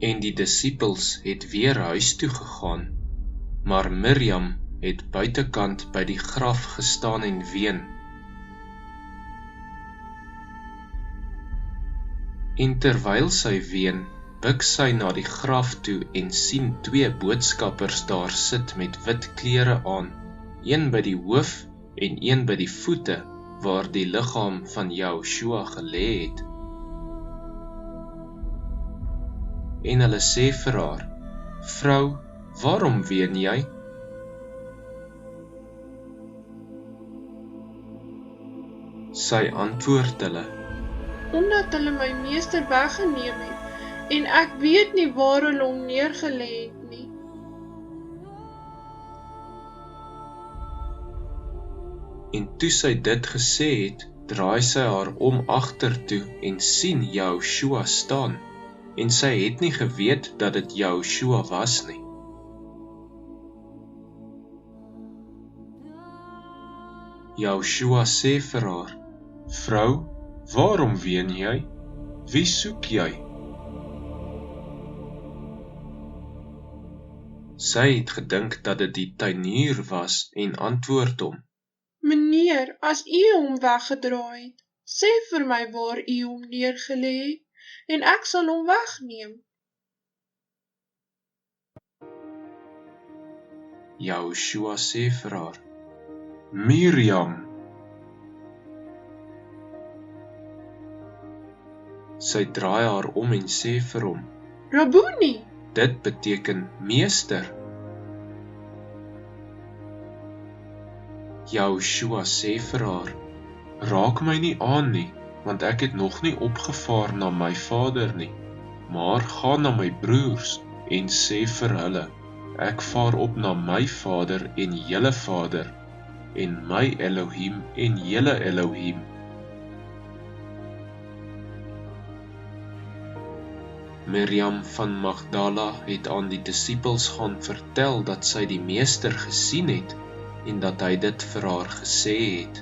En die disippels het weer huis toe gegaan, maar Miriam het buitekant by die graf gestaan en ween. En terwyl sy ween, buig sy na die graf toe en sien 2 boodskappers daar sit met wit klere aan, een by die hoof en een by die voete, waar die liggaam van Joshua gelê het. En hulle sê vir haar, vrou, waarom ween jy? Sy antwoord hulle, Omdat hulle my meester weggeneem het, en ek weet nie waar hulle hom neergelê het nie. En toe sy dit gesê het, draai sy haar om agtertoe en sien Joshua staan, en sy het nie geweet dat dit Joshua was nie. Joshua sê vir haar, vrou, waarom ween jy? Wie soek jy? Sy het gedink dat dit die tuinier was en antwoord hom, Meneer, as u hom weggedra het, sê vir my waar u hom neergelê het, en ek sal hom wegneem. Joshua sê vir haar, Miriam. Sy draai haar om en sê vir hom, Rabuni, dit beteken meester. Joshua sê vir haar, raak my nie aan nie, want ek het nog nie opgevaar na my vader nie, maar gaan na my broers en sê vir hulle, ek vaar op na my vader en julle vader, en my Elohim en julle Elohim. Miriam van Magdala het aan die disippels gaan vertel dat sy die meester gesien het en dat hy dit vir haar gesê het.